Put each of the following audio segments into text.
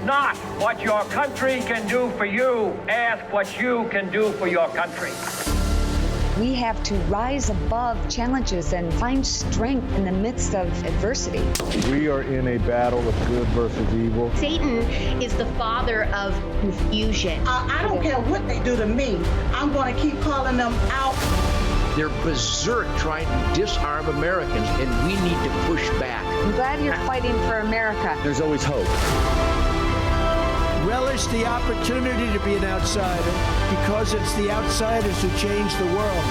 not what your country can do for you. Ask what you can do for your country. We have to rise above challenges and find strength in the midst of adversity. We are in a battle of good versus evil. Satan is the father of confusion. I don't care what they do to me. I'm going to keep calling them out. They're berserk trying to disarm Americans, and we need to push back. I'm glad you're fighting for America. There's always hope. Relish the opportunity to be an outsider, because it's the outsiders who change the world.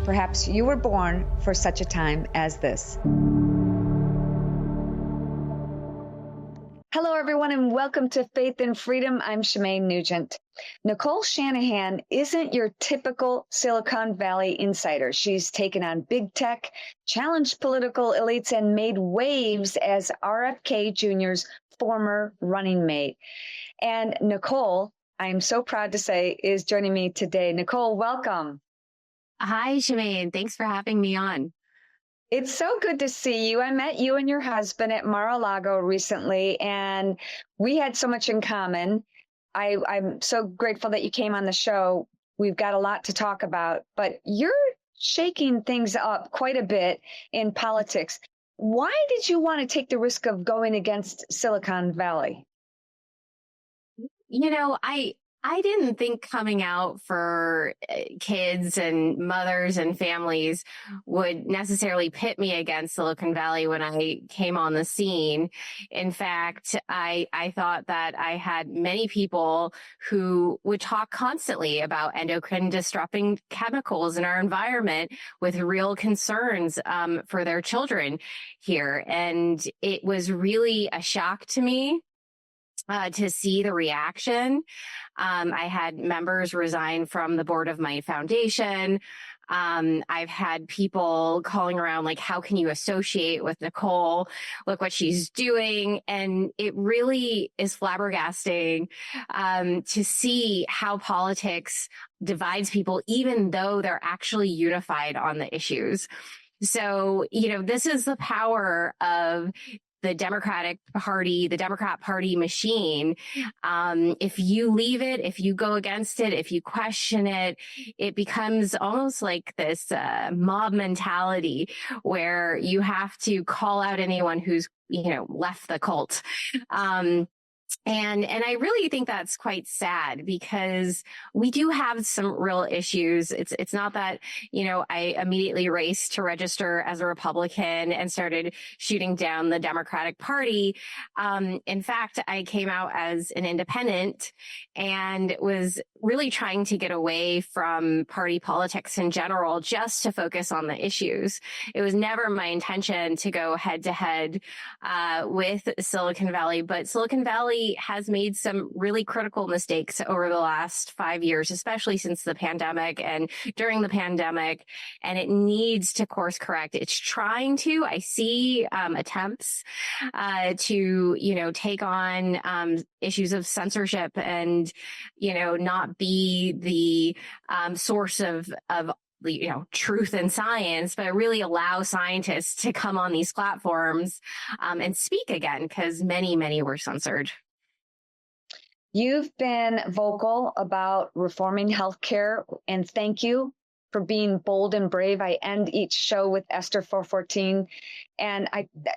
Perhaps you were born for such a time as this. Hello, everyone, and welcome to Faith and Freedom. I'm Shemaine Nugent. Nicole Shanahan isn't your typical Silicon Valley insider. She's taken on big tech, challenged political elites, and made waves as RFK Jr.'s former running mate. And Nicole, I'm so proud to say, is joining me today. Nicole, welcome. Hi, Shemaine. Thanks for having me on. It's so good to see you. I met you and your husband at Mar-a-Lago recently, and we had so much in common. I'm so grateful that you came on the show. We've got a lot to talk about, but you're shaking things up quite a bit in politics. Why did you want to take the risk of going against Silicon Valley? You know, I didn't think coming out for kids and mothers and families would necessarily pit me against Silicon Valley when I came on the scene. In fact, I thought that I had many people who would talk constantly about endocrine disrupting chemicals in our environment with real concerns for their children here. And it was really a shock to me to see the reaction. I had members resign from the board of my foundation. I've had people calling around like, how can you associate with Nicole? Look what she's doing. And it really is flabbergasting to see how politics divides people, even though they're actually unified on the issues. So, you know, this is the power of the Democratic Party, the Democrat Party machine. If you leave it, if you go against it, if you question it, it becomes almost like this mob mentality where you have to call out anyone who's, you know, left the cult. And I really think that's quite sad because we do have some real issues. It's not that, you know, I immediately raced to register as a Republican and started shooting down the Democratic Party. In fact, I came out as an independent and was really trying to get away from party politics in general, just to focus on the issues. It was never my intention to go head to head with Silicon Valley, but Silicon Valley has made some really critical mistakes over the last 5 years, especially since the pandemic and during the pandemic, and it needs to course correct. It's trying to. I see attempts to, you know, take on issues of censorship and, you know, not be the source of you know, truth and science, but really allow scientists to come on these platforms and speak again, because many were censored. You've been vocal about reforming healthcare, and thank you for being bold and brave. I end each show with Esther 4:14, and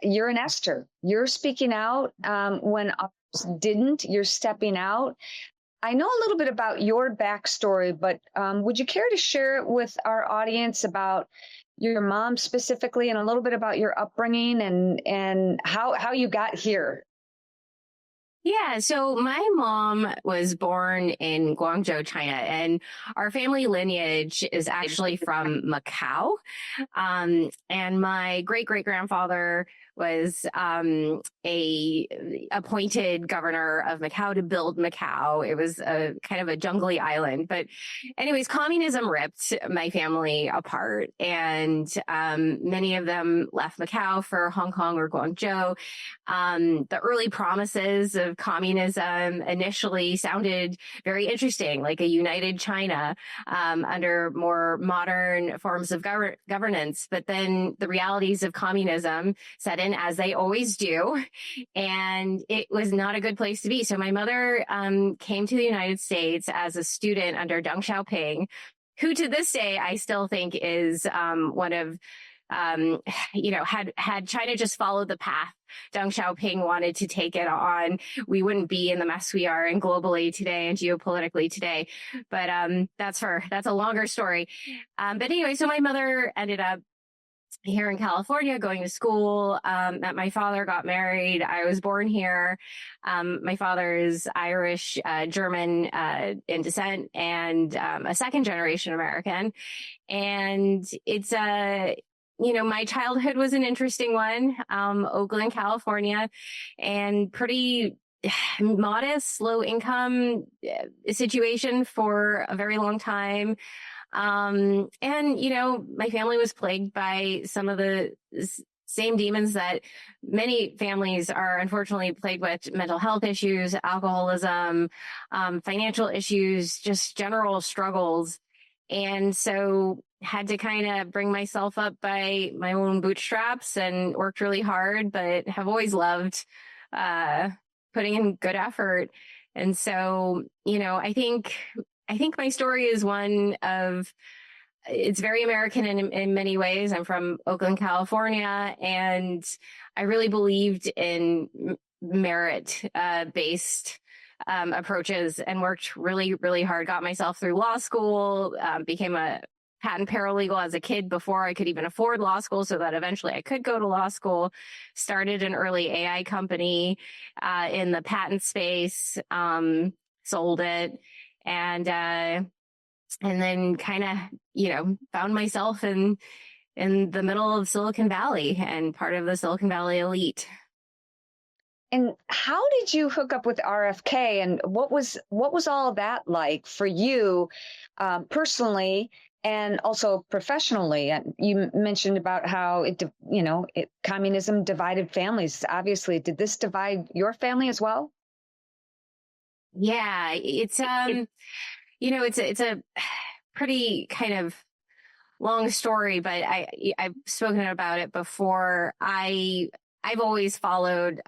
you're an Esther. You're speaking out when others didn't. You're stepping out. I know a little bit about your backstory, but would you care to share it with our audience about your mom specifically, and a little bit about your upbringing and how you got here? Yeah, so my mom was born in Guangzhou, China, and our family lineage is actually from Macau. And my great-great-grandfather was a appointed governor of Macau to build Macau. It was a kind of a jungly island. But anyways, communism ripped my family apart, and many of them left Macau for Hong Kong or Guangzhou. The early promises of communism initially sounded very interesting, like a united China under more modern forms of governance. But then the realities of communism set happen, as they always do. And it was not a good place to be. So my mother came to the United States as a student under Deng Xiaoping, who to this day I still think is one of, had China just followed the path Deng Xiaoping wanted to take it on, we wouldn't be in the mess we are in globally today and geopolitically today. But that's a longer story. But anyway, so my mother ended up here in California going to school. Met my father, got married. I was born here. My father is Irish, German in descent, and a second generation American. And it's my childhood was an interesting one. Oakland, California, and pretty modest, low income situation for a very long time. And, my family was plagued by some of the same demons that many families are unfortunately plagued with: mental health issues, alcoholism, financial issues, just general struggles. And so had to kind of bring myself up by my own bootstraps and worked really hard, but have always loved putting in good effort. And so, I think my story is one of, it's very American in many ways. I'm from Oakland, California, and I really believed in merit-based approaches and worked really, really hard, got myself through law school, became a patent paralegal as a kid before I could even afford law school, so that eventually I could go to law school, started an early AI company in the patent space, sold it, and then kind of, found myself in the middle of Silicon Valley and part of the Silicon Valley elite. And how did you hook up with RFK, and what was all that like for you personally and also professionally? And you mentioned about how communism divided families. Obviously, did this divide your family as well? Yeah, it's it's a pretty kind of long story, but I've spoken about it before. I've always followed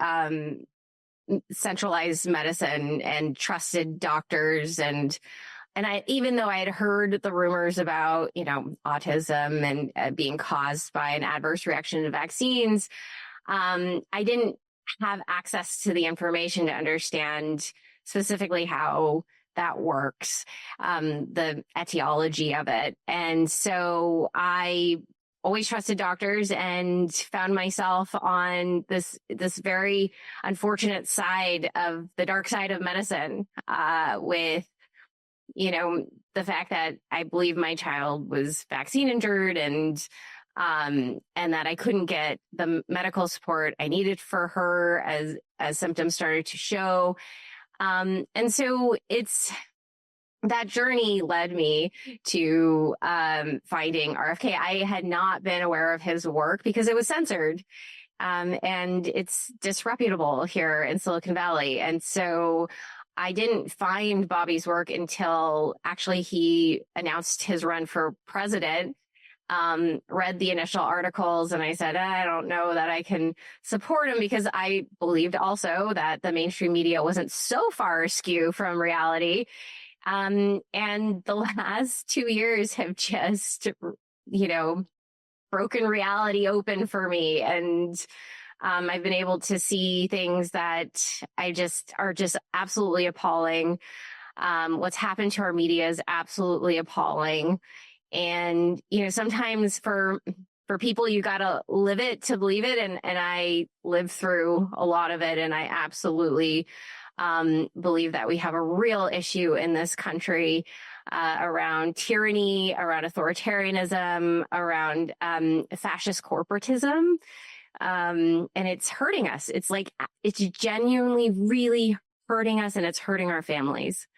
centralized medicine and trusted doctors, and I, even though I had heard the rumors about autism and being caused by an adverse reaction to vaccines, I didn't have access to the information to understand specifically how that works, the etiology of it. And so I always trusted doctors and found myself on this very unfortunate side of the dark side of medicine, with, the fact that I believe my child was vaccine injured and that I couldn't get the medical support I needed for her as symptoms started to show. And so that journey led me to finding RFK. I had not been aware of his work because it was censored, and it's disreputable here in Silicon Valley. And so I didn't find Bobby's work until actually he announced his run for president. Read the initial articles, and I said, I don't know that I can support him, because I believed also that the mainstream media wasn't so far askew from reality. And the last 2 years have just, broken reality open for me. And I've been able to see things that are just absolutely appalling. What's happened to our media is absolutely appalling. And, sometimes for people, you got to live it to believe it. And I lived through a lot of it. And I absolutely believe that we have a real issue in this country around tyranny, around authoritarianism, around fascist corporatism. And it's hurting us. It's genuinely really hurting us, and it's hurting our families.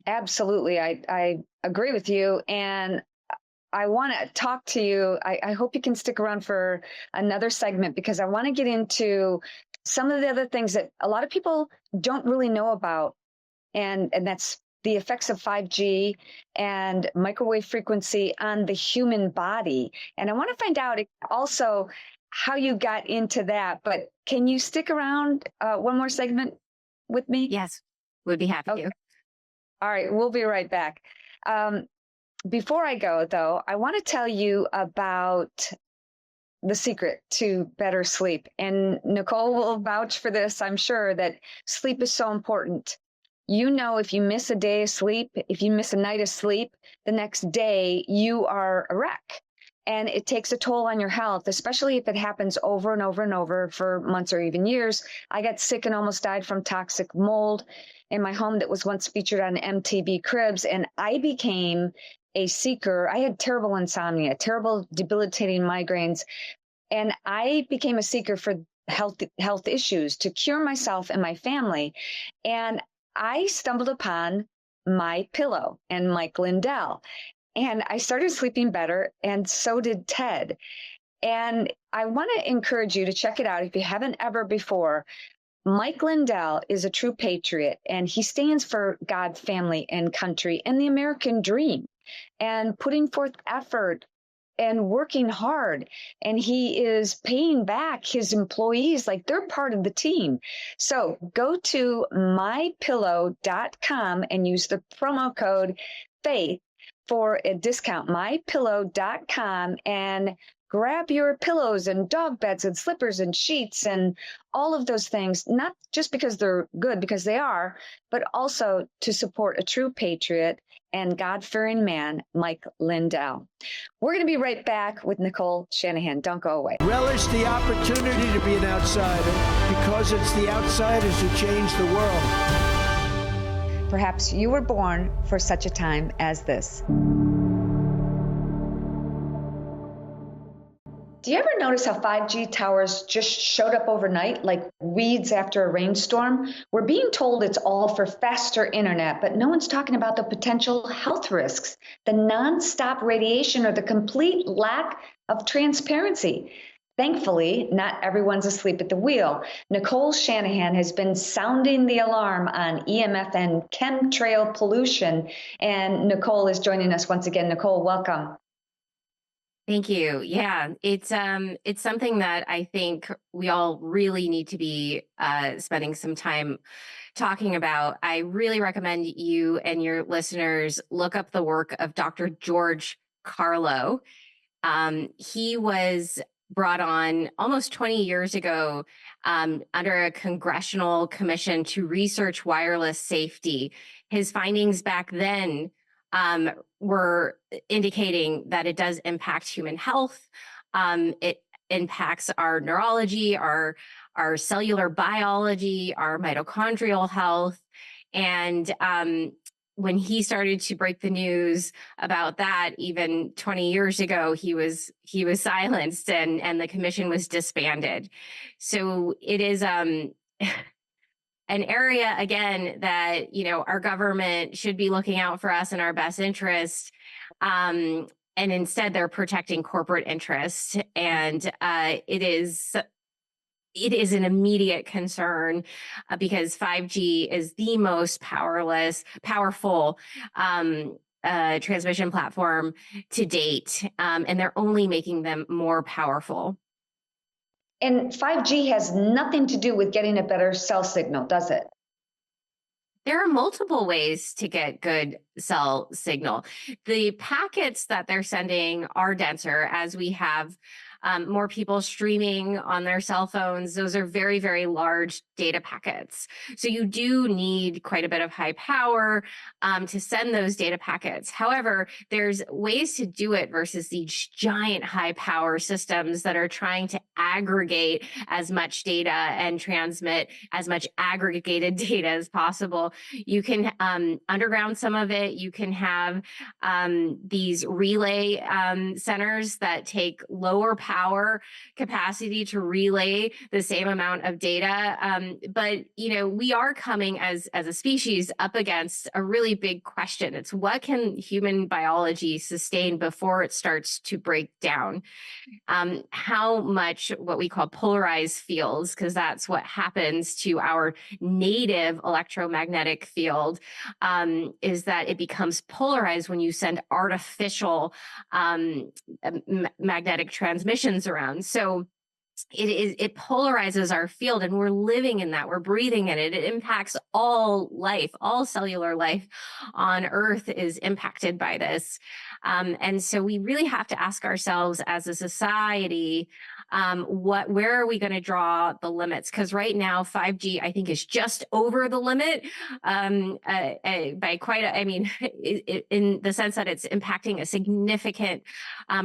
Absolutely. I agree with you. And I want to talk to you. I hope you can stick around for another segment, because I want to get into some of the other things that a lot of people don't really know about. And that's the effects of 5G and microwave frequency on the human body. And I want to find out also how you got into that, but can you stick around one more segment with me? Yes, would be happy to. All right, we'll be right back. Before I go, though, I want to tell you about the secret to better sleep. And Nicole will vouch for this, I'm sure, that sleep is so important. You know, if you miss a day of sleep, if you miss a night of sleep, the next day you are a wreck. And it takes a toll on your health, especially if it happens over and over and over for months or even years. I got sick and almost died from toxic mold in my home that was once featured on MTV Cribs. And I became a seeker. I had terrible insomnia, terrible debilitating migraines. And I became a seeker for health issues to cure myself and my family. And I stumbled upon My Pillow and Mike Lindell. And I started sleeping better, and so did Ted. And I want to encourage you to check it out if you haven't ever before. Mike Lindell is a true patriot, and he stands for God, family, and country, and the American dream, and putting forth effort and working hard. And he is paying back his employees like they're part of the team. So go to mypillow.com and use the promo code FAITH for a discount, mypillow.com, and grab your pillows and dog beds and slippers and sheets and all of those things, not just because they're good, because they are, but also to support a true patriot and God-fearing man, Mike Lindell. We're going to be right back with Nicole Shanahan. Don't go away. Relish the opportunity to be an outsider because it's the outsiders who change the world. Perhaps you were born for such a time as this. Do you ever notice how 5G towers just showed up overnight like weeds after a rainstorm? We're being told it's all for faster internet, but no one's talking about the potential health risks, the nonstop radiation, or the complete lack of transparency. Thankfully, not everyone's asleep at the wheel. Nicole Shanahan has been sounding the alarm on EMF and chemtrail pollution, and Nicole is joining us once again. Nicole, welcome. Thank you. Yeah, it's something that I think we all really need to be spending some time talking about. I really recommend you and your listeners look up the work of Dr. George Carlo. He was brought on almost 20 years ago under a congressional commission to research wireless safety. His findings back then were indicating that it does impact human health. It impacts our neurology, our cellular biology, our mitochondrial health. And when he started to break the news about that, even 20 years ago, he was silenced and the commission was disbanded. So it is an area, again, that, you know, our government should be looking out for us in our best interest. And instead they're protecting corporate interests. And it is an immediate concern because 5G is the most powerful transmission platform to date. And they're only making them more powerful. And 5G has nothing to do with getting a better cell signal, does it? There are multiple ways to get good cell signal. The packets that they're sending are denser as we have more people streaming on their cell phones. Those are very, very large data packets. So you do need quite a bit of high power to send those data packets. However, there's ways to do it versus these giant high power systems that are trying to aggregate as much data and transmit as much aggregated data as possible. You can underground some of it. You can have these relay centers that take lower power capacity to relay the same amount of data. But, you know, we are coming as a species up against a really big question. It's what can human biology sustain before it starts to break down? How much what we call polarized fields, because that's what happens to our native electromagnetic field, is that it becomes polarized when you send artificial magnetic transmissions around. So it polarizes our field, and we're living in that, we're breathing in it. It impacts all life, all cellular life on Earth is impacted by this. And so we really have to ask ourselves as a society, where are we going to draw the limits? Because right now 5G, I think, is just over the limit by quite in the sense that it's impacting a significant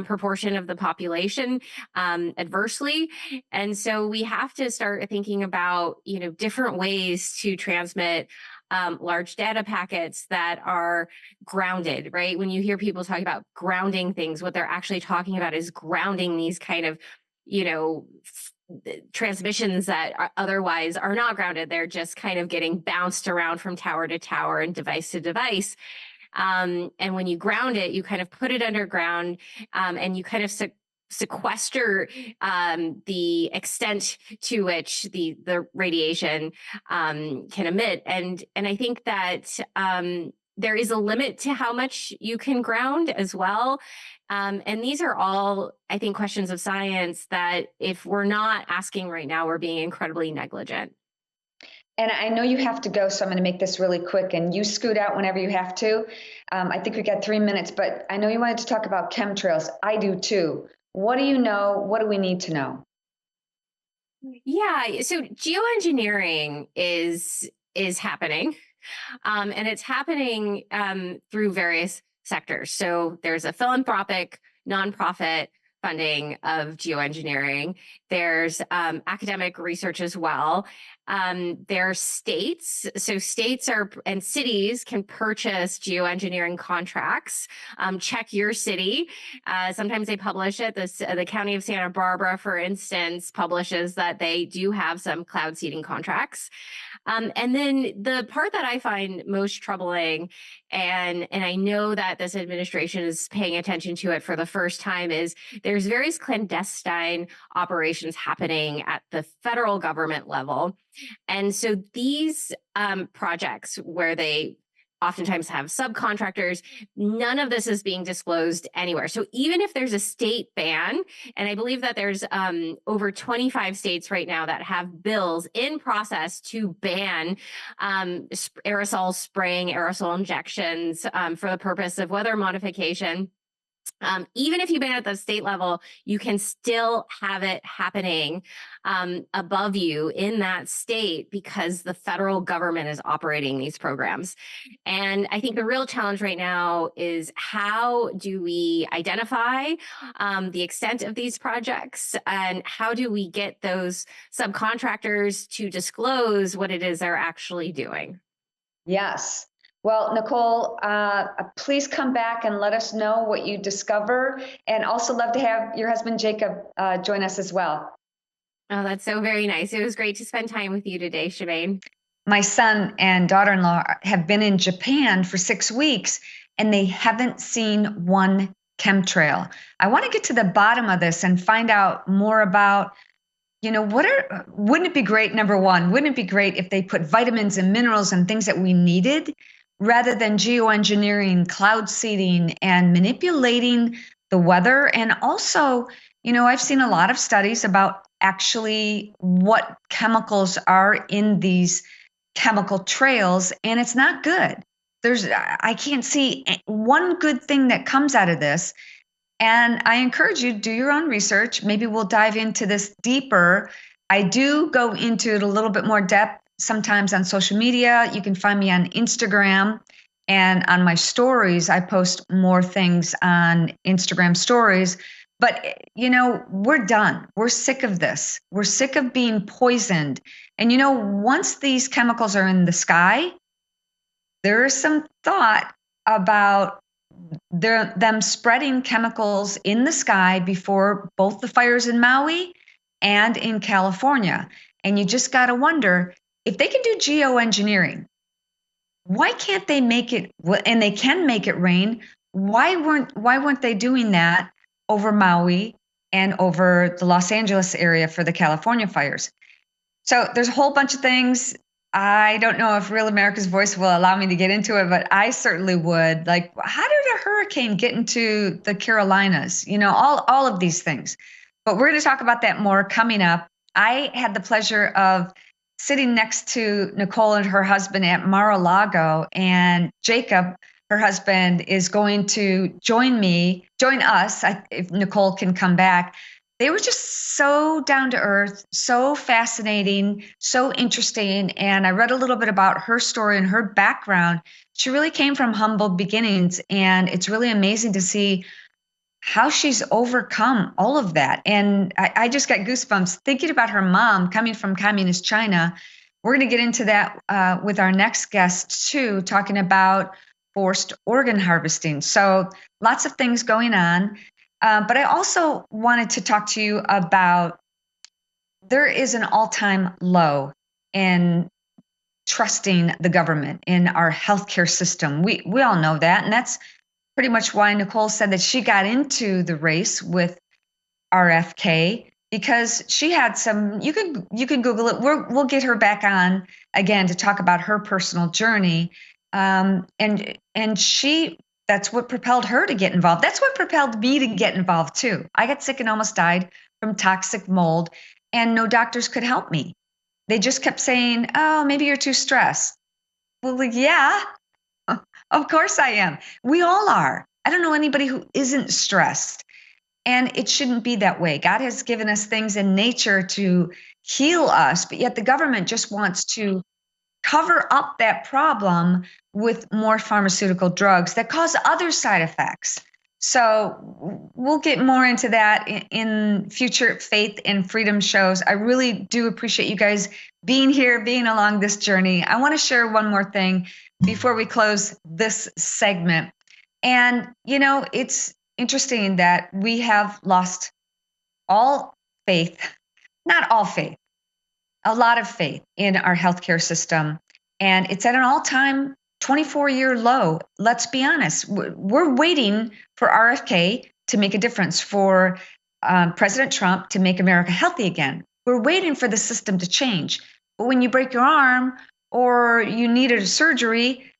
proportion of the population adversely. And so we have to start thinking about, different ways to transmit large data packets that are grounded, right? When you hear people talk about grounding things, what they're actually talking about is grounding these kind of, transmissions that otherwise are not grounded. They're just kind of getting bounced around from tower to tower and device to device. And when you ground it, you kind of put it underground, and you kind of sequester the extent to which the radiation can emit. And I think that there is a limit to how much you can ground as well. And these are all, I think, questions of science that if we're not asking right now, we're being incredibly negligent. And I know you have to go, so I'm going to make this really quick, and you scoot out whenever you have to. I think we got 3 minutes, but I know you wanted to talk about chemtrails. I do too. What do you know? What do we need to know? Yeah, so geoengineering is happening, and it's happening through various sectors. So there's a philanthropic, nonprofit funding of geoengineering. There's academic research as well. There are states. So states and cities can purchase geoengineering contracts. Check your city. Sometimes they publish it. The county of Santa Barbara, for instance, publishes that they do have some cloud seeding contracts. And then the part that I find most troubling, and I know that this administration is paying attention to it for the first time, is there's various clandestine operations happening at the federal government level. And so these projects where they oftentimes have subcontractors, none of this is being disclosed anywhere. So even if there's a state ban, and I believe that there's over 25 states right now that have bills in process to ban aerosol spraying, aerosol injections for the purpose of weather modification. Even if you ban at the state level, you can still have it happening above you in that state because the federal government is operating these programs. And I think the real challenge right now is how do we identify the extent of these projects, and how do we get those subcontractors to disclose what it is they're actually doing? Yes. Well, Nicole, please come back and let us know what you discover, and also love to have your husband, Jacob, join us as well. Oh, that's so very nice. It was great to spend time with you today, Shemaine. My son and daughter-in-law have been in Japan for 6 weeks, and they haven't seen one chemtrail. I want to get to the bottom of this and find out more about, wouldn't it be great, number one, wouldn't it be great if they put vitamins and minerals and things that we needed rather than geoengineering, cloud seeding, and manipulating the weather? And also, I've seen a lot of studies about actually what chemicals are in these chemical trails, and it's not good. I can't see one good thing that comes out of this. And I encourage you to do your own research. Maybe we'll dive into this deeper. I do go into it a little bit more depth sometimes on social media. You can find me on Instagram, and on my stories, I post more things on Instagram stories. But, we're done. We're sick of this. We're sick of being poisoned. And, once these chemicals are in the sky, there is some thought about them spreading chemicals in the sky before both the fires in Maui and in California. And you just got to wonder, if they can do geoengineering, why can't they make it, and they can make it rain, why weren't they doing that over Maui and over the Los Angeles area for the California fires? So there's a whole bunch of things. I don't know if Real America's Voice will allow me to get into it, but I certainly would. Like, how did a hurricane get into the Carolinas? All of these things. But we're going to talk about that more coming up. I had the pleasure of sitting next to Nicole and her husband at Mar-a-Lago, and Jacob, her husband, is going to join us if Nicole can come back. They were just so down to earth, so fascinating, so interesting. And I read a little bit about her story and her background. She really came from humble beginnings, and it's really amazing to see how she's overcome all of that. And I just got goosebumps thinking about her mom coming from communist China. We're going to get into that with our next guest too, talking about forced organ harvesting. So lots of things going on. But I also wanted to talk to you about, there is an all-time low in trusting the government in our healthcare system. We all know that. And that's pretty much why Nicole said that she got into the race with RFK, because she had some, you can Google it. We'll get her back on again to talk about her personal journey. And that's what propelled her to get involved. That's what propelled me to get involved too. I got sick and almost died from toxic mold, and no doctors could help me. They just kept saying, oh, maybe you're too stressed. Well, yeah, of course I am. We all are. I don't know anybody who isn't stressed. And it shouldn't be that way. God has given us things in nature to heal us, but yet the government just wants to cover up that problem with more pharmaceutical drugs that cause other side effects. So we'll get more into that in future Faith and Freedom shows. I really do appreciate you guys being here, being along this journey. I want to share one more thing before we close this segment. And, you know, it's interesting that we have lost all faith, not all faith, a lot of faith in our healthcare system. And it's at an all-time 24-year low. Let's be honest. We're waiting for RFK to make a difference, for President Trump to make America healthy again. We're waiting for the system to change. But when you break your arm or you needed a surgery,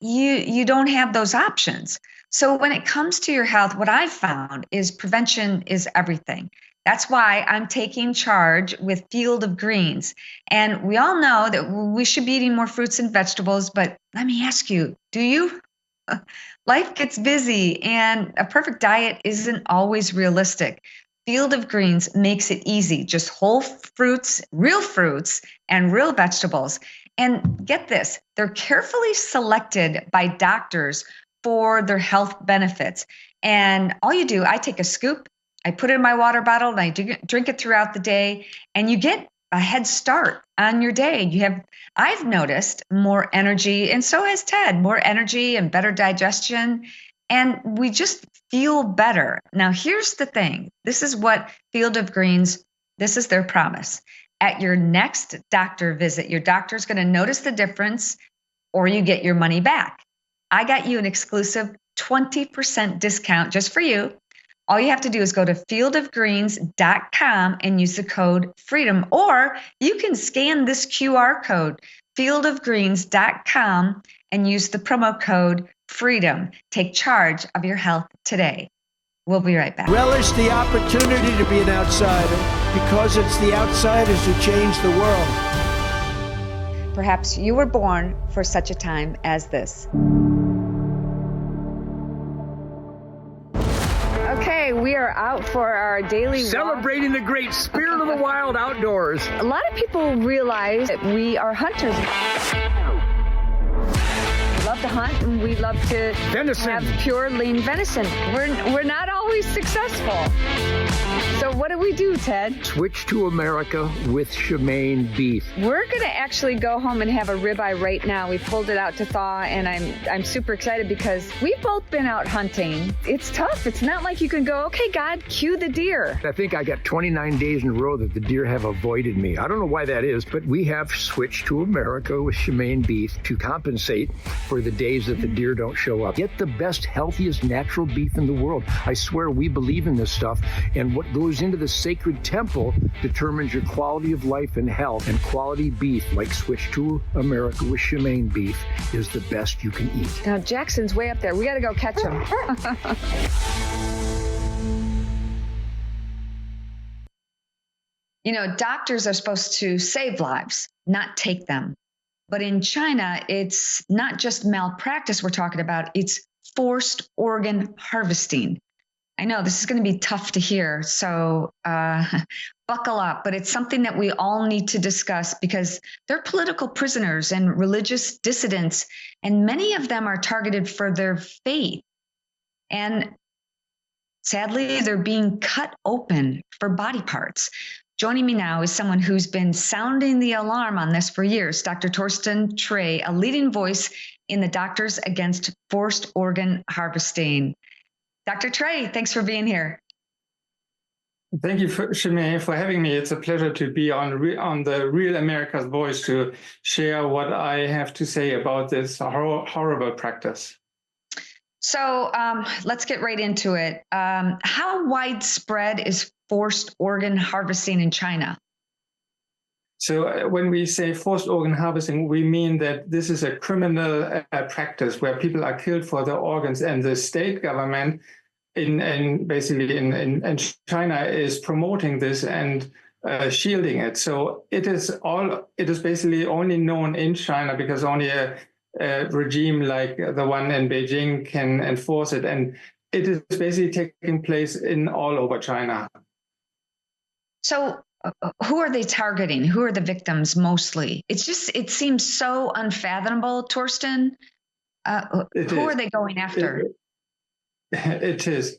you don't have those options. So when it comes to your health, what I've found is prevention is everything. That's why I'm taking charge with Field of Greens. And we all know that we should be eating more fruits and vegetables, but let me ask you, do you? Life gets busy and a perfect diet isn't always realistic. Field of Greens makes it easy, just whole fruits, and real vegetables. And get this, they're carefully selected by doctors for their health benefits. And all you do, I take a scoop, I put it in my water bottle, and I drink it throughout the day, and you get a head start on your day. I've noticed more energy, and so has Ted, more energy and better digestion, and we just feel better. Now, here's the thing. This is what Field of Greens, this is their promise. At your next doctor visit, your doctor's going to notice the difference, or you get your money back. I got you an exclusive 20% discount just for you. All you have to do is go to fieldofgreens.com and use the code FREEDOM, or you can scan this QR code, fieldofgreens.com, and use the promo code FREEDOM. Take charge of your health today. We'll be right back. Relish the opportunity to be an outsider, because it's the outsiders who change the world. Perhaps you were born for such a time as this. Okay, we are out for our daily Celebrating the great spirit of the wild outdoors. A lot of people realize that we are hunters. We love to hunt, and we love to have pure, lean venison. We're not always successful. So what do we do, Ted? Switch to America with Shemaine beef. We're going to actually go home and have a ribeye right now. We pulled it out to thaw, and I'm super excited because we've both been out hunting. It's tough. It's not like you can go, okay, God, cue the deer. I think I got 29 days in a row that the deer have avoided me. I don't know why that is, but we have switched to America with Shemaine beef to compensate for the days that the deer don't show up. Get the best, healthiest, natural beef in the world. I swear we believe in this stuff, and what goes into the sacred temple determines your quality of life and health. And quality beef, like Switch to America with Shemaine beef, is the best you can eat. Now, Jackson's way up there. We got to go catch him. Doctors are supposed to save lives, not take them. But in China, it's not just malpractice we're talking about, it's forced organ harvesting. I know this is going to be tough to hear, so buckle up. But it's something that we all need to discuss because they're political prisoners and religious dissidents, and many of them are targeted for their faith. And sadly, they're being cut open for body parts. Joining me now is someone who's been sounding the alarm on this for years, Dr. Torsten Trey, a leading voice in the Doctors Against Forced Organ Harvesting. Dr. Trey, thanks for being here. Thank you, Shanahan, for having me. It's a pleasure to be on the Real America's Voice to share what I have to say about this horrible practice. So let's get right into it. How widespread is forced organ harvesting in China? So when we say forced organ harvesting, we mean that this is a criminal practice where people are killed for their organs, and the state government in China is promoting this and shielding it. So it is basically only known in China because only a regime like the one in Beijing can enforce it, and it is basically taking place in all over China. So who are they targeting? Who are the victims mostly? It seems so unfathomable, Torsten. Who are they going after? It is.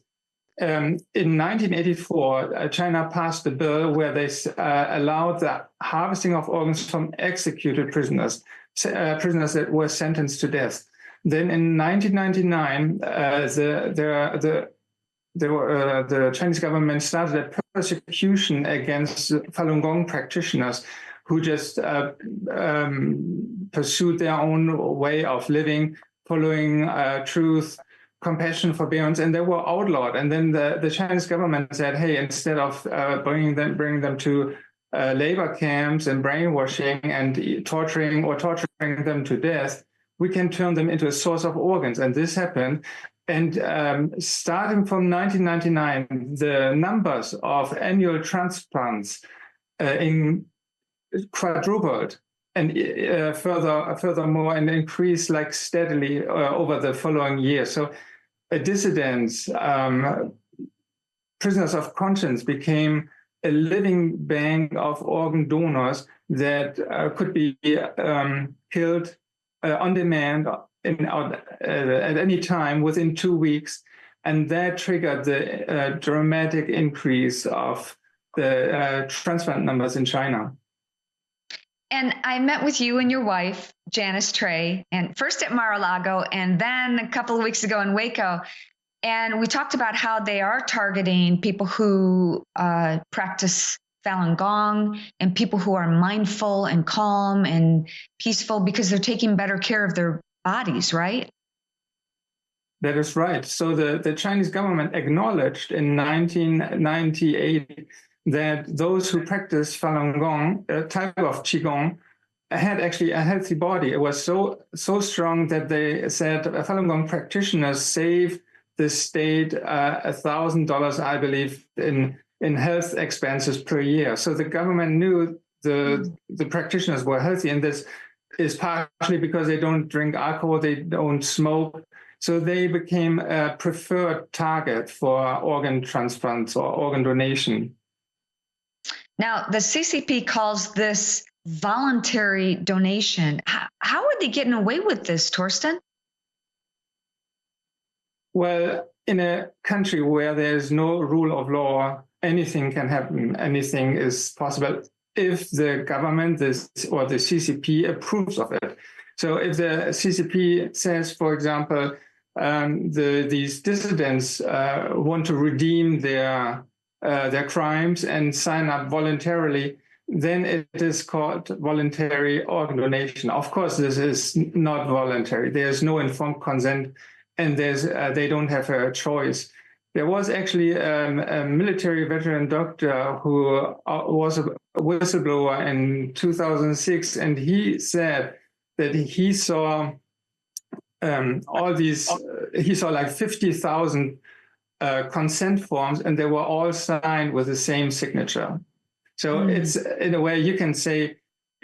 In 1984, China passed a bill where they allowed the harvesting of organs from executed prisoners that were sentenced to death. Then in 1999, the Chinese government started a persecution against Falun Gong practitioners who just pursued their own way of living, following truth, compassion, forbearance, and they were outlawed. And then the Chinese government said, hey, instead of bringing them to labor camps and brainwashing and torturing them to death, we can turn them into a source of organs. And this happened. And starting from 1999, the numbers of annual transplants quadrupled, and furthermore, and increased like steadily over the following years. So dissidents, prisoners of conscience became a living bank of organ donors that could be killed on demand at any time within 2 weeks. And that triggered the dramatic increase of the transplant numbers in China. And I met with you and your wife, Janice Trey, and first at Mar-a-Lago and then a couple of weeks ago in Waco. And we talked about how they are targeting people who practice Falun Gong and people who are mindful and calm and peaceful because they're taking better care of their bodies, right? That is right. So the Chinese government acknowledged in 1998 that those who practice Falun Gong, a type of Qigong, had actually a healthy body. It was so strong that they said Falun Gong practitioners save the state $1,000, I believe, in health expenses per year. So the government knew the practitioners were healthy, and this is partially because they don't drink alcohol, they don't smoke. So they became a preferred target for organ transplants or organ donation. Now, the CCP calls this voluntary donation. How are they getting away with this, Torsten? Well, in a country where there's no rule of law, anything can happen, anything is possible if the government or the CCP approves of it. So if the CCP says, for example, these dissidents want to redeem their crimes and sign up voluntarily, then it is called voluntary organ donation. Of course, this is not voluntary. There's no informed consent, and they don't have a choice. There was actually a military veteran doctor who was a whistleblower in 2006, and he said that he saw he saw like 50,000 consent forms, and they were all signed with the same signature. So it's, in a way, you can say,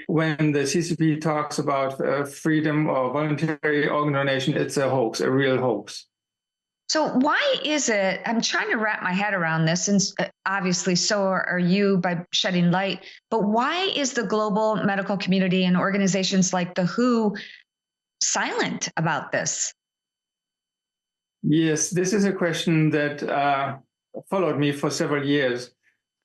when the CCP talks about freedom or voluntary organ donation, it's a hoax, a real hoax. So why is it, I'm trying to wrap my head around this, and obviously so are you by shedding light, but why is the global medical community and organizations like the WHO silent about this? Yes, this is a question that followed me for several years.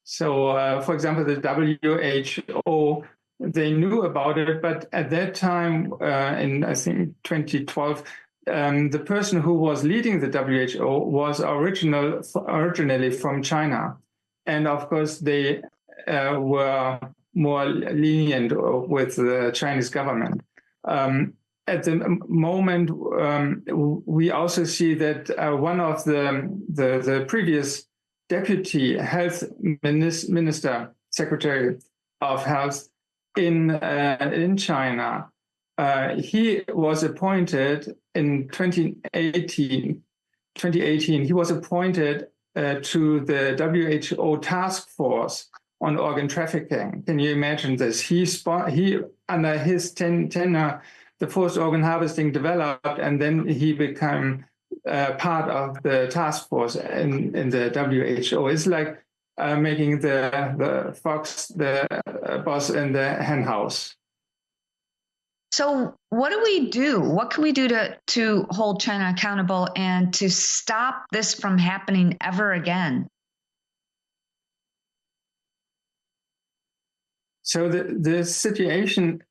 So, for example, the WHO, they knew about it, but at that time, in I think 2012, the person who was leading the WHO was originally from China. And of course, they were more lenient with the Chinese government. At the moment, we also see that one of the previous deputy health minister, secretary of health in China, he was appointed in 2018. He was appointed to the WHO task force on organ trafficking. Can you imagine this? He under his tenure, the forced organ harvesting developed, and then he became part of the task force in the WHO. It's like making the fox the boss in the hen house. So what do we do? What can we do to hold China accountable and to stop this from happening ever again? So the situation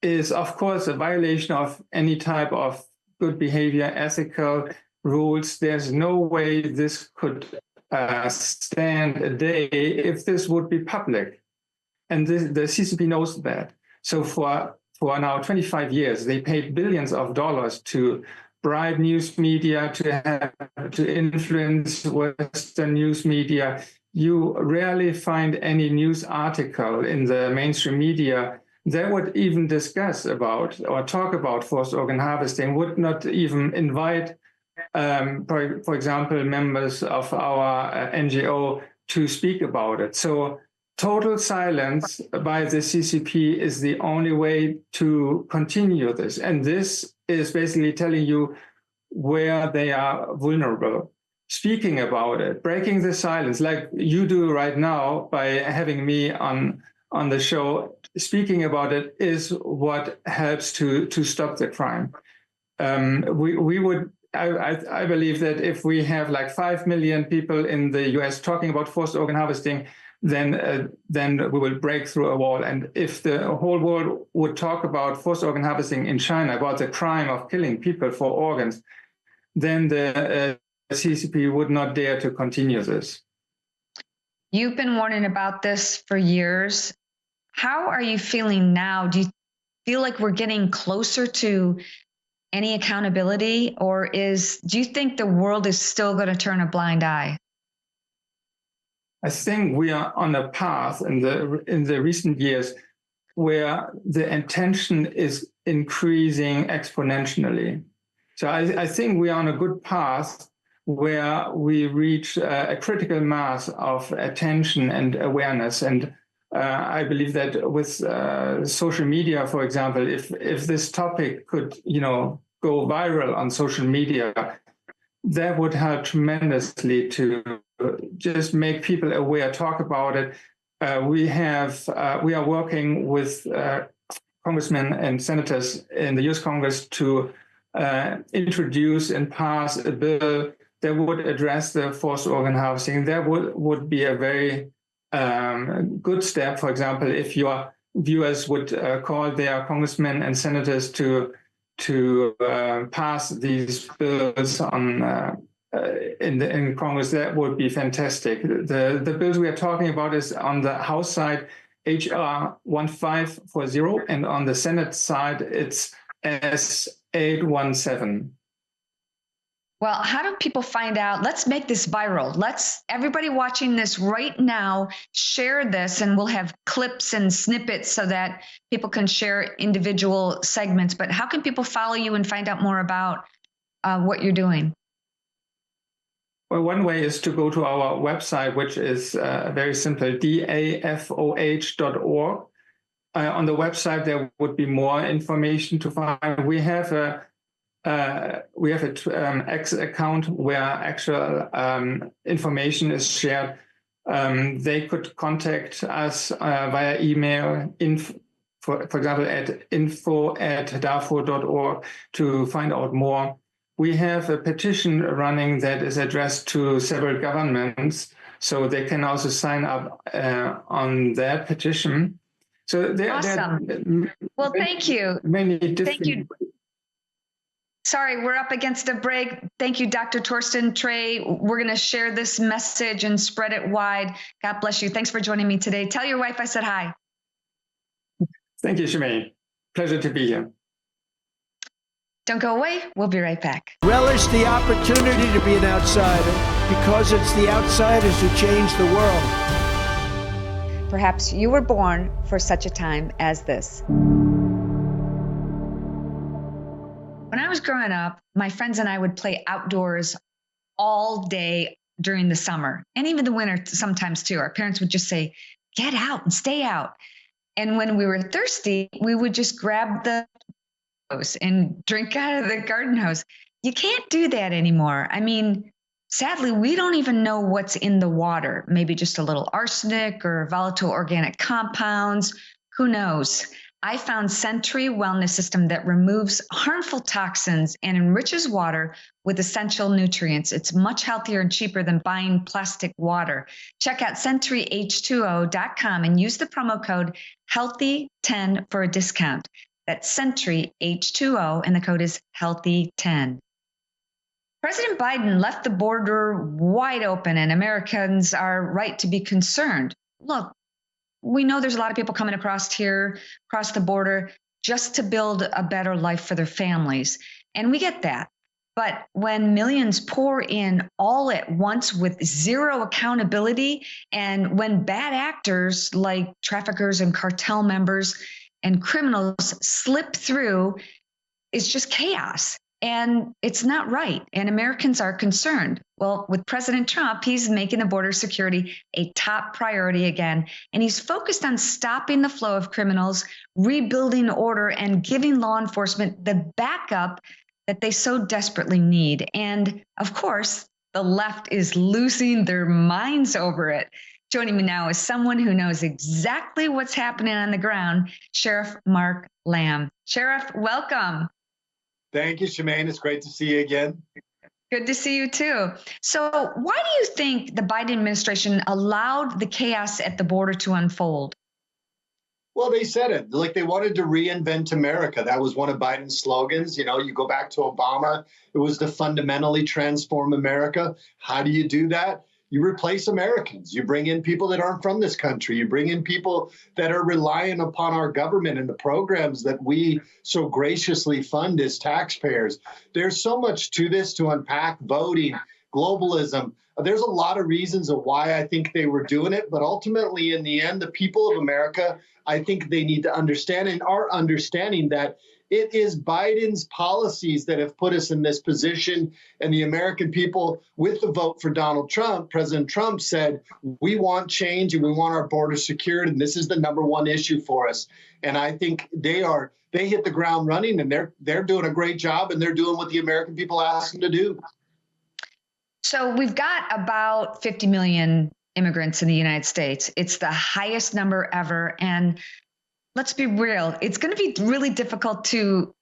is, of course, a violation of any type of good behavior, ethical rules. There's no way this could stand a day if this would be public. And the CCP knows that. So for now 25 years, they paid billions of dollars to bribe news media, to influence Western news media. You rarely find any news article in the mainstream media that would even discuss about or talk about forced organ harvesting, would not even invite, for example, members of our NGO to speak about it. So total silence by the CCP is the only way to continue this. And this is basically telling you where they are vulnerable. Speaking about it, breaking the silence, like you do right now by having me on the show, speaking about it is what helps to stop the crime. I believe that if we have like 5 million people in the US talking about forced organ harvesting, then we will break through a wall. And if the whole world would talk about forced organ harvesting in China, about the crime of killing people for organs, then the CCP would not dare to continue this. You've been warning about this for years. How are you feeling now? Do you feel like we're getting closer to any accountability, or do you think the world is still going to turn a blind eye? I think we are on a path in the recent years where the attention is increasing exponentially. So I think we are on a good path where we reach a critical mass of attention and awareness. And I believe that with social media, for example, if this topic could, go viral on social media, that would help tremendously to just make people aware, talk about it. We are working with congressmen and senators in the U.S. Congress to introduce and pass a bill that would address the forced organ harvesting. That would be a very good step. For example, if your viewers would call their congressmen and senators to pass these bills on in Congress, that would be fantastic. The bills we are talking about is on the House side, HR 1540, and on the Senate side, it's S817. Well, how do people find out? Let's make this viral. Everybody watching this right now, share this, and we'll have clips and snippets so that people can share individual segments. But how can people follow you and find out more about what you're doing? Well, one way is to go to our website, which is very simple, dafoh.org. On the website, there would be more information to find. We have a X account where actual information is shared. They could contact us via email, for example, at info@dafoh.org to find out more. We have a petition running that is addressed to several governments, so they can also sign up on that petition. So awesome. Well, thank you. Thank you. Sorry, we're up against a break. Thank you, Dr. Torsten Trey. We're going to share this message and spread it wide. God bless you. Thanks for joining me today. Tell your wife I said hi. Thank you, Shemaine. Pleasure to be here. Don't go away. We'll be right back. Relish the opportunity to be an outsider, because it's the outsiders who change the world. Perhaps you were born for such a time as this. When I was growing up, my friends and I would play outdoors all day during the summer and even the winter sometimes too. Our parents would just say, get out and stay out. And when we were thirsty, we would just grab the hose and drink out of the garden hose. You can't do that anymore. I mean, sadly, we don't even know what's in the water. Maybe just a little arsenic or volatile organic compounds. Who knows? I found Century Wellness System that removes harmful toxins and enriches water with essential nutrients. It's much healthier and cheaper than buying plastic water. Check out CenturyH2O.com and use the promo code HEALTHY10 for a discount. That's Century H2O, and the code is HEALTHY10. President Biden left the border wide open, and Americans are right to be concerned. Look, we know there's a lot of people coming across the border, just to build a better life for their families. And we get that. But when millions pour in all at once with zero accountability, and when bad actors like traffickers and cartel members and criminals slip through, it's just chaos. And it's not right. And Americans are concerned. Well, with President Trump, he's making the border security a top priority again. And he's focused on stopping the flow of criminals, rebuilding order, and giving law enforcement the backup that they so desperately need. And of course, the left is losing their minds over it. Joining me now is someone who knows exactly what's happening on the ground, Sheriff Mark Lamb. Sheriff, welcome. Thank you, Shemaine. It's great to see you again. Good to see you too. So why do you think the Biden administration allowed the chaos at the border to unfold? Well, they said it. Like, they wanted to reinvent America. That was one of Biden's slogans. You know, you go back to Obama, it was to fundamentally transform America. How do you do that? You replace Americans. You bring in people that aren't from this country. You bring in people that are relying upon our government and the programs that we so graciously fund as taxpayers. There's so much to this to unpack: voting, globalism. There's a lot of reasons of why I think they were doing it. But ultimately, in the end, the people of America, I think they need to understand and are understanding that it is Biden's policies that have put us in this position. And the American people, with the vote for Donald Trump, President Trump said, we want change and we want our border secured. And this is the number one issue for us. And I think they hit the ground running, and they're doing a great job, and they're doing what the American people asked them to do. So we've got about 50 million immigrants in the United States. It's the highest number ever. And let's be real, it's going to be really difficult to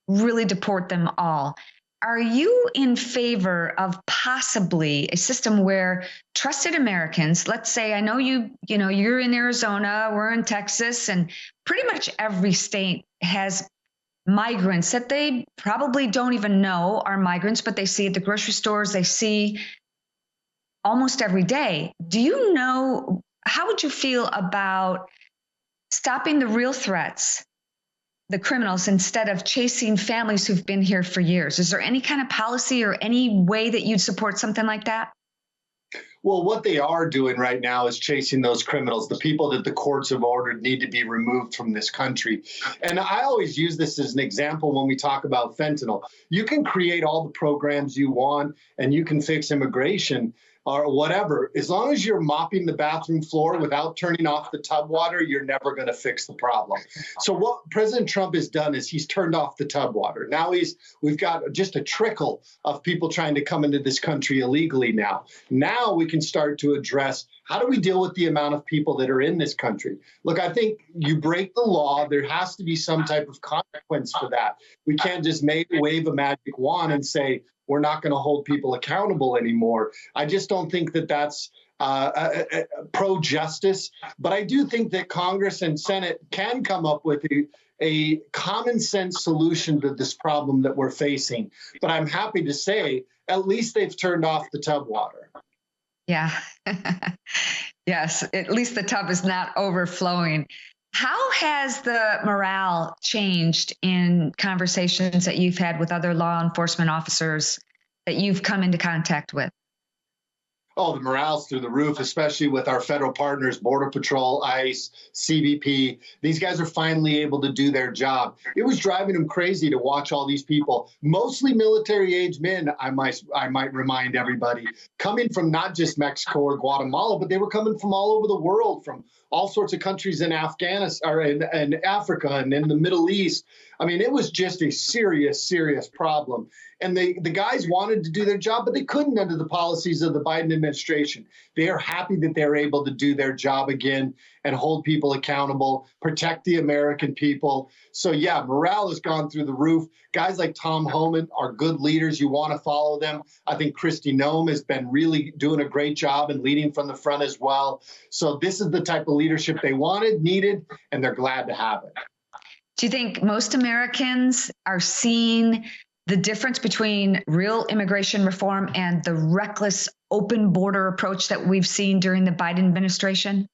really deport them all. Are you in favor of possibly a system where trusted Americans, let's say, I know you're in Arizona, we're in Texas, and pretty much every state has migrants that they probably don't even know are migrants, but they see at the grocery stores, they see almost every day. Do you know, how would you feel about stopping the real threats, the criminals, instead of chasing families who've been here for years? Is there any kind of policy or any way that you'd support something like that? Well, what they are doing right now is chasing those criminals. The people that the courts have ordered need to be removed from this country. And I always use this as an example when we talk about fentanyl. You can create all the programs you want and you can fix immigration or whatever. As long as you're mopping the bathroom floor without turning off the tub water, you're never going to fix the problem. So what President Trump has done is he's turned off the tub water. Now we've got just a trickle of people trying to come into this country illegally now. Now we can start to address, how do we deal with the amount of people that are in this country? Look, I think you break the law, there has to be some type of consequence for that. We can't just wave a magic wand and say, we're not going to hold people accountable anymore. I just don't think that that's pro-justice. But I do think that Congress and Senate can come up with a common sense solution to this problem that we're facing. But I'm happy to say, at least they've turned off the tub water. Yeah. Yes, at least the tub is not overflowing. How has the morale changed in conversations that you've had with other law enforcement officers that you've come into contact with? Oh, the morale's through the roof, especially with our federal partners, Border Patrol, ICE, CBP. These guys are finally able to do their job. It was driving them crazy to watch all these people, mostly military-age men, I might remind everybody, coming from not just Mexico or Guatemala, but they were coming from all over the world, from all sorts of countries in Afghanistan or in Africa and in the Middle East. I mean, it was just a serious, serious problem. And the guys wanted to do their job, but they couldn't under the policies of the Biden administration. They are happy that they're able to do their job again and hold people accountable, protect the American people. So, yeah, morale has gone through the roof. Guys like Tom Homan are good leaders. You want to follow them. I think Kristi Noem has been really doing a great job and leading from the front as well. So this is the type of leadership they wanted, needed, and they're glad to have it. Do you think most Americans are seeing the difference between real immigration reform and the reckless open border approach that we've seen during the Biden administration?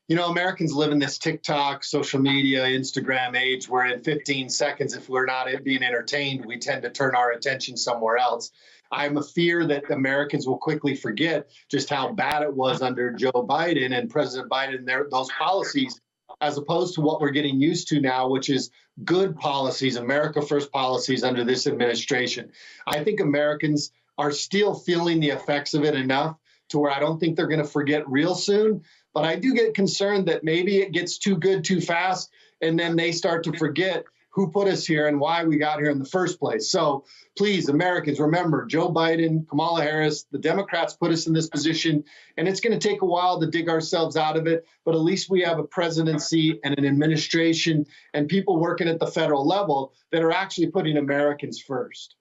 You know, Americans live in this TikTok, social media, Instagram age where in 15 seconds, if we're not being entertained, we tend to turn our attention somewhere else. I'm a fear that Americans will quickly forget just how bad it was under Joe Biden and President Biden, those policies, as opposed to what we're getting used to now, which is good policies, America First policies under this administration. I think Americans are still feeling the effects of it enough to where I don't think they're going to forget real soon. But I do get concerned that maybe it gets too good too fast, and then they start to forget who put us here and why we got here in the first place. So please, Americans, remember, Joe Biden, Kamala Harris, the Democrats put us in this position, and it's going to take a while to dig ourselves out of it. But at least we have a presidency and an administration and people working at the federal level that are actually putting Americans first.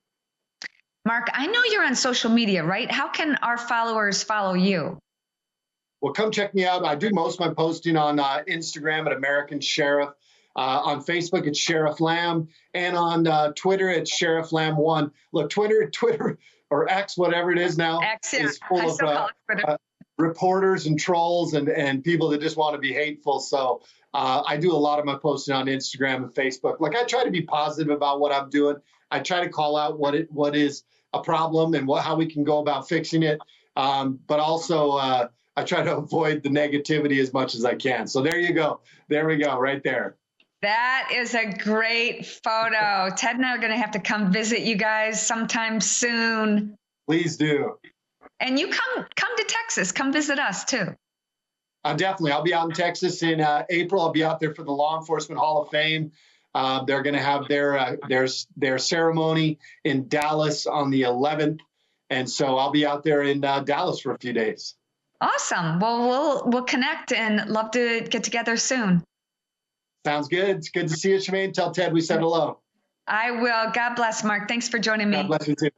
Mark, I know you're on social media, right? How can our followers follow you? Well, come check me out. I do most of my posting on Instagram at American Sheriff. On Facebook, it's Sheriff Lamb. And on Twitter, it's Sheriff Lamb 1. Look, Twitter or X, whatever it is now, X, yeah. is full of reporters and trolls and people that just want to be hateful. So I do a lot of my posting on Instagram and Facebook. Like, I try to be positive about what I'm doing. I try to call out what is a problem and how we can go about fixing it. But also, I try to avoid the negativity as much as I can. So there you go. There we go, right there. That is a great photo. Ted and I are going to have to come visit you guys sometime soon. Please do. And you come to Texas. Come visit us too. Definitely. I'll be out in Texas in April. I'll be out there for the Law Enforcement Hall of Fame. They're going to have their ceremony in Dallas on the 11th. And so I'll be out there in Dallas for a few days. Awesome. Well, we'll connect and love to get together soon. Sounds good. It's good to see you, Shemaine. Tell Ted we said hello. I will. God bless, Mark. Thanks for joining me. God bless you too.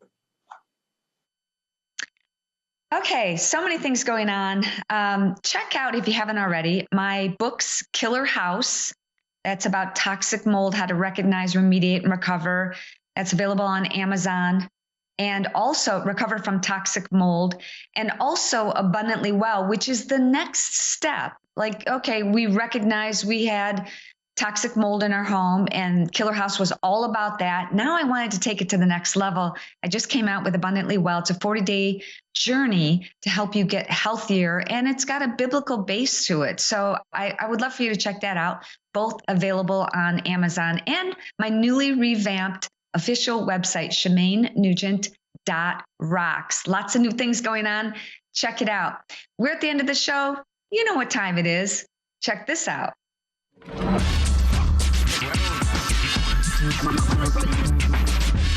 Okay, so many things going on. Check out, if you haven't already, my books, Killer House. That's about toxic mold, how to recognize, remediate, and recover. That's available on Amazon. And also Recover from Toxic Mold, and also Abundantly Well, which is the next step. Like, okay, we recognize we had toxic mold in our home, and Killer House was all about that. Now I wanted to take it to the next level. I just came out with Abundantly Well. It's a 40-day journey to help you get healthier, and it's got a biblical base to it. So I would love for you to check that out. Both available on Amazon, and my newly revamped official website, ShemaineNugent.rocks. Lots of new things going on. Check it out. We're at the end of the show. You know what time it is. Check this out.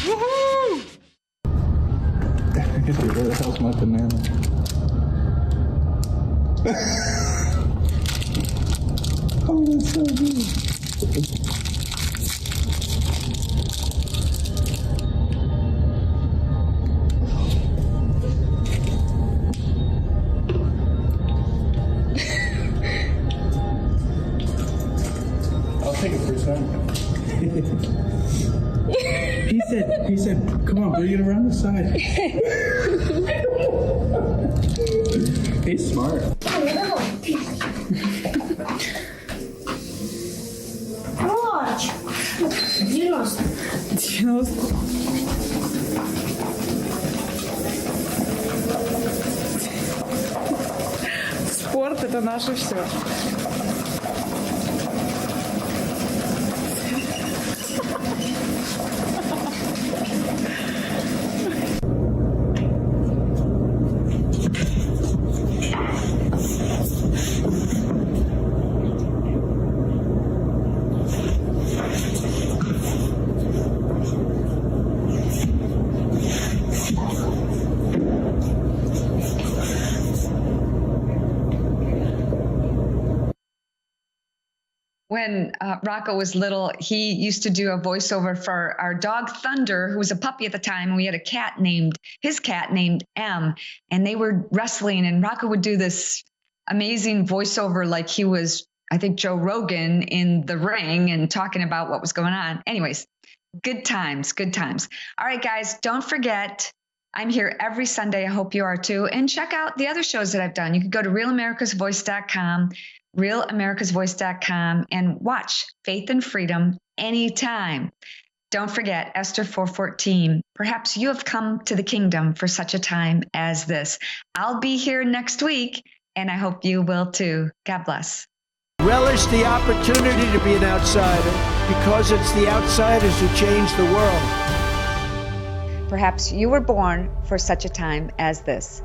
Woohoo! Where the hell's my banana? Oh, that's so good. I'll take it first time. He said, come on, bring it around the side. He's smart. Watch. 90. Спорт — это наше все. When Rocco was little, he used to do a voiceover for our dog Thunder, who was a puppy at the time. And we had his cat named M, and they were wrestling, and Rocco would do this amazing voiceover like he was, I think, Joe Rogan in the ring and talking about what was going on. Anyways, good times, good times. All right, guys, don't forget, I'm here every Sunday. I hope you are too. And check out the other shows that I've done. You can go to realamericasvoice.com, realamericasvoice.com, and watch Faith and Freedom anytime. Don't forget Esther 4:14. Perhaps you have come to the kingdom for such a time as this. I'll be here next week, and I hope you will too. God bless. Relish the opportunity to be an outsider, because it's the outsiders who change the world. Perhaps you were born for such a time as this.